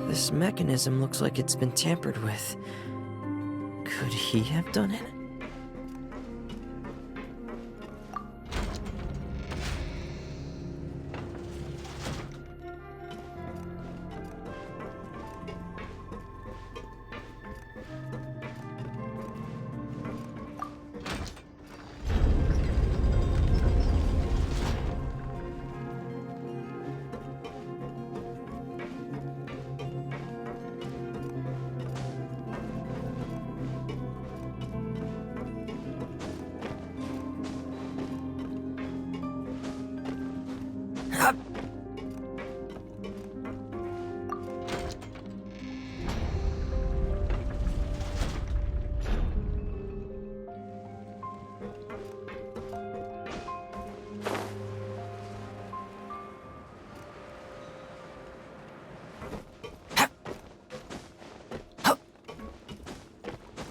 This mechanism looks like it's been tampered with. Could he have done it?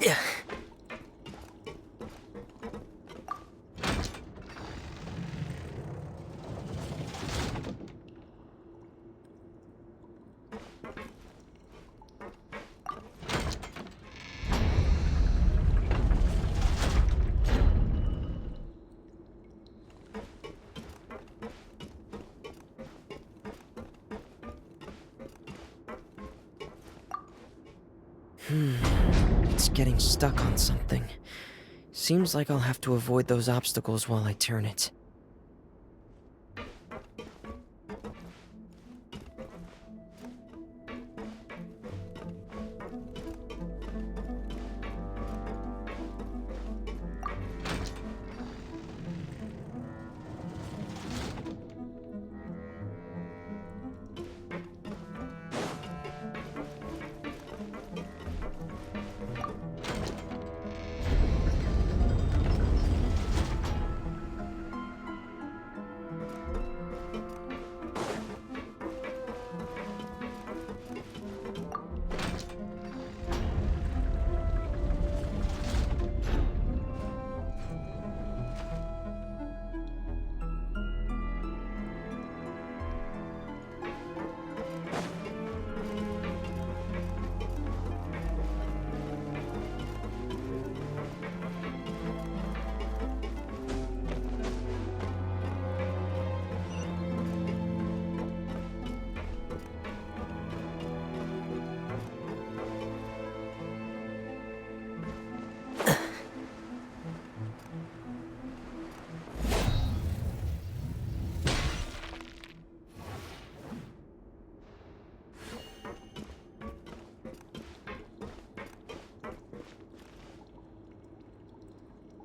Yeah. It's getting stuck on something. Seems like I'll have to avoid those obstacles while I turn it.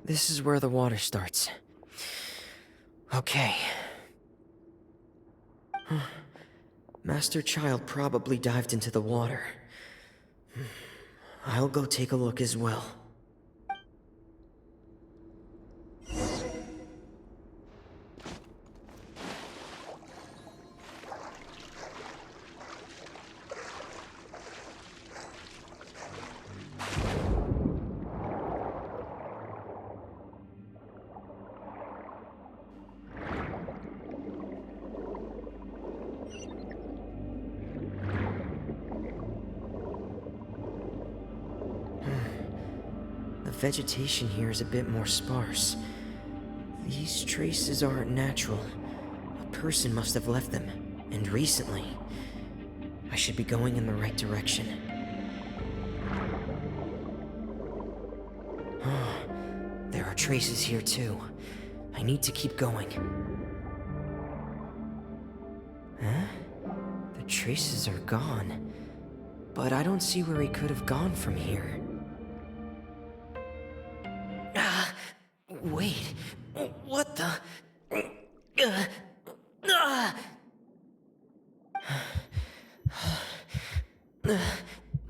This is where the water starts. Okay. Master Child probably dived into the water. I'll go take a look as well. The vegetation here is a bit more sparse. These traces aren't natural. A person must have left them, and recently. I should be going in the right direction. There are traces here too. I need to keep going. Huh? The traces are gone. But I don't see where he could have gone from here. Wait, what the?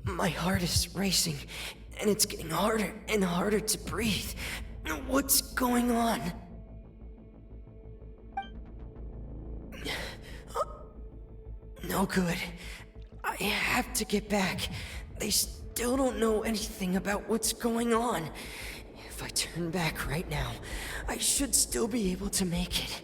My heart is racing, and it's getting harder and harder to breathe. What's going on? no good. I have to get back. They still don't know anything about what's going on. If I turn back right now, I should still be able to make it.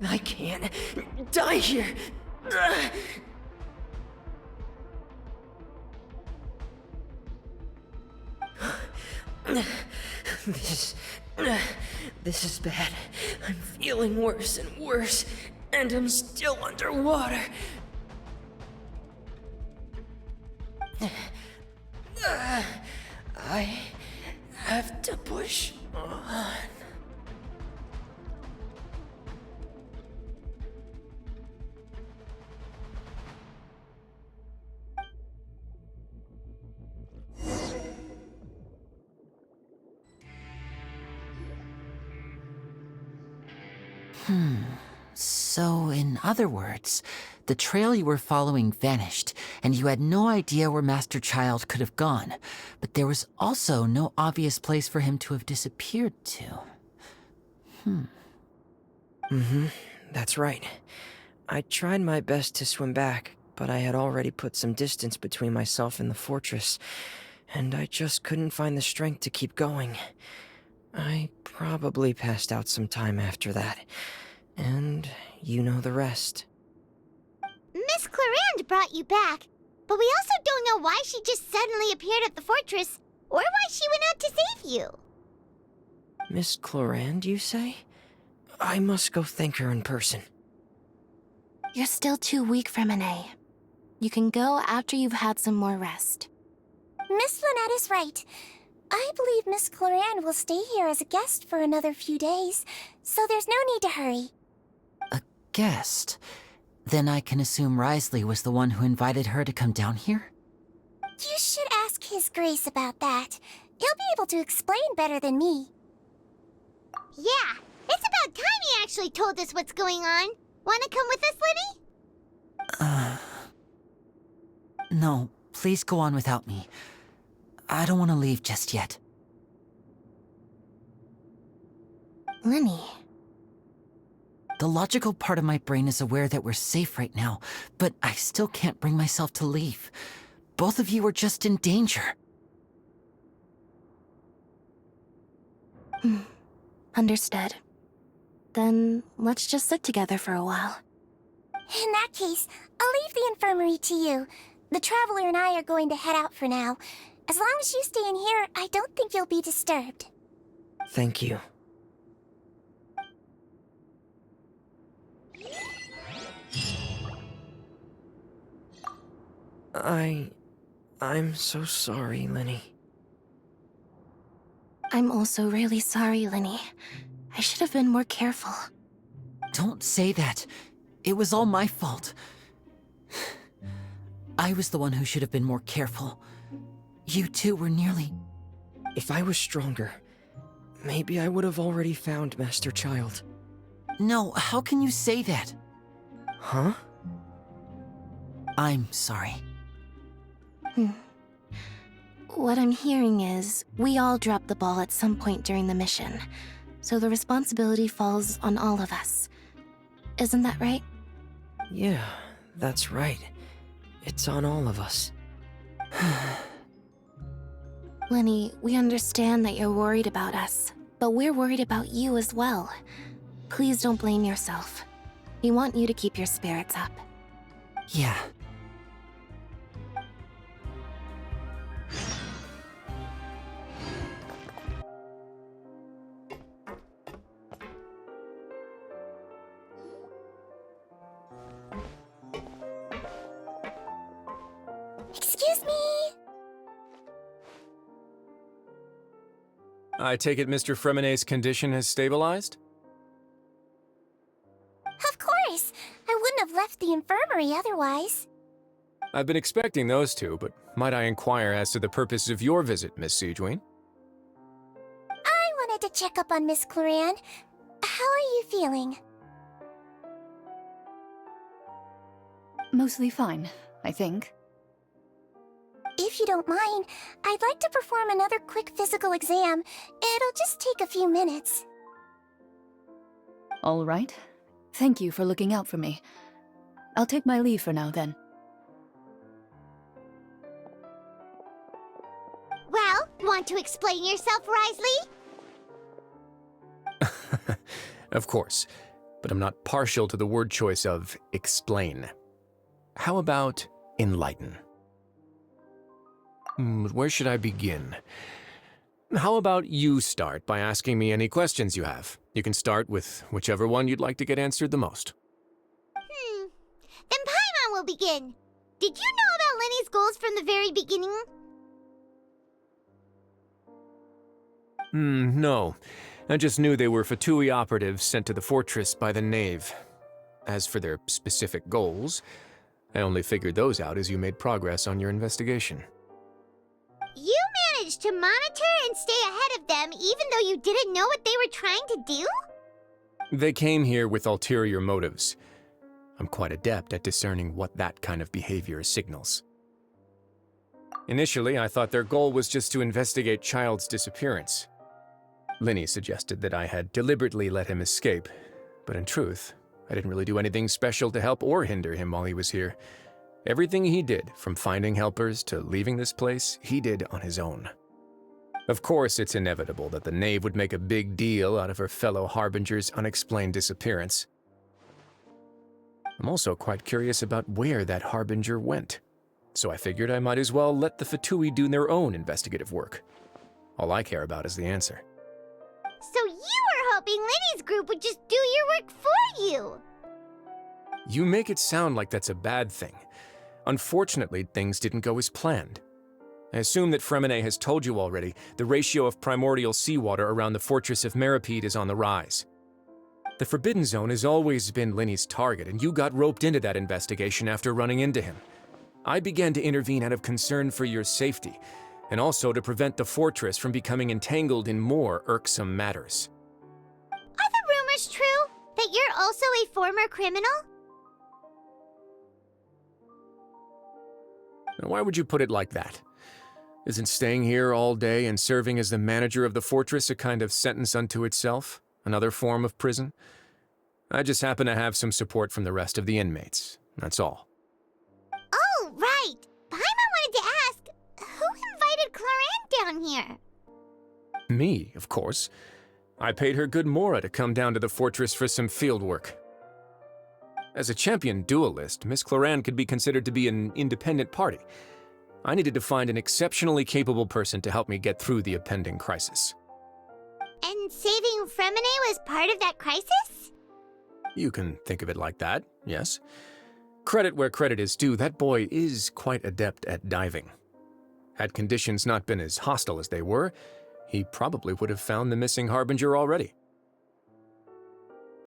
I can't die here. This is bad. I'm feeling worse and worse, and I'm still underwater. I have to push on. So, in other words, the trail you were following vanished, and you had no idea where Master Child could have gone, but there was also no obvious place for him to have disappeared to. That's right. I tried my best to swim back, but I had already put some distance between myself and the fortress, and I just couldn't find the strength to keep going. I probably passed out some time after that, and you know the rest. Miss Clarande brought you back, but we also don't know why she just suddenly appeared at the fortress, or why she went out to save you. Miss Clarande, you say? I must go thank her in person. You're still too weak, Fremine. You can go after you've had some more rest. Miss Lynette is right. I believe Miss Clarande will stay here as a guest for another few days, so there's no need to hurry. A guest? Then I can assume Risley was the one who invited her to come down here? You should ask His Grace about that. He'll be able to explain better than me. Yeah, it's about time he actually told us what's going on. Wanna come with us, Lenny? No, please go on without me. I don't want to leave just yet. Lenny. The logical part of my brain is aware that we're safe right now, but I still can't bring myself to leave. Both of you are just in danger. Understood. Then let's just sit together for a while. In that case, I'll leave the infirmary to you. The Traveler and I are going to head out for now. As long as you stay in here, I don't think you'll be disturbed. Thank you. I'm so sorry, Lenny. I'm also really sorry, Lenny. I should have been more careful. Don't say that. It was all my fault. I was the one who should have been more careful. You two were nearly... If I was stronger, maybe I would have already found Master Child. No, how can you say that? Huh? I'm sorry. What I'm hearing is, we all dropped the ball at some point during the mission, so the responsibility falls on all of us. Isn't that right? Yeah, that's right. It's on all of us. Lenny, we understand that you're worried about us, but we're worried about you as well. Please don't blame yourself. We want you to keep your spirits up. Yeah. Excuse me! I take it Mr. Fremine's condition has stabilized? Of course! I wouldn't have left the infirmary otherwise. I've been expecting those two, but might I inquire as to the purpose of your visit, Miss Sejuane? I wanted to check up on Miss Cloran. How are you feeling? Mostly fine, I think. If you don't mind, I'd like to perform another quick physical exam. It'll just take a few minutes. All right. Thank you for looking out for me. I'll take my leave for now, then. Well, want to explain yourself, Risley? Of course, but I'm not partial to the word choice of explain. How about enlighten? Where should I begin? How about you start by asking me any questions you have? You can start with whichever one you'd like to get answered the most. Then Paimon will begin. Did you know about Lenny's goals from the very beginning? No. I just knew they were Fatui operatives sent to the fortress by the Knave. As for their specific goals, I only figured those out as you made progress on your investigation. You managed to monitor and stay ahead of them even though you didn't know what they were trying to do? They came here with ulterior motives. I'm quite adept at discerning what that kind of behavior signals. Initially, I thought their goal was just to investigate Child's disappearance. Linny suggested that I had deliberately let him escape, but in truth, I didn't really do anything special to help or hinder him while he was here. Everything he did, from finding helpers to leaving this place, he did on his own. Of course, it's inevitable that the Knave would make a big deal out of her fellow Harbinger's unexplained disappearance. I'm also quite curious about where that Harbinger went, so I figured I might as well let the Fatui do their own investigative work. All I care about is the answer. So you were hoping Lenny's group would just do your work for you! You make it sound like that's a bad thing. Unfortunately, things didn't go as planned. I assume that Fremine has told you already the ratio of primordial seawater around the fortress of Meripede is on the rise. The Forbidden Zone has always been Lenny's target, and you got roped into that investigation after running into him. I began to intervene out of concern for your safety, and also to prevent the fortress from becoming entangled in more irksome matters. Are the rumors true? That you're also a former criminal? Now, why would you put it like that? Isn't staying here all day and serving as the manager of the fortress a kind of sentence unto itself? Another form of prison? I just happen to have some support from the rest of the inmates. That's all. Oh, right! Paimon wanted to ask, who invited Cloran down here? Me, of course. I paid her good mora to come down to the fortress for some field work. As a champion duelist, Miss Cloran could be considered to be an independent party. I needed to find an exceptionally capable person to help me get through the impending crisis. And saving Fremine was part of that crisis? You can think of it like that, yes. Credit where credit is due, that boy is quite adept at diving. Had conditions not been as hostile as they were, he probably would have found the missing Harbinger already.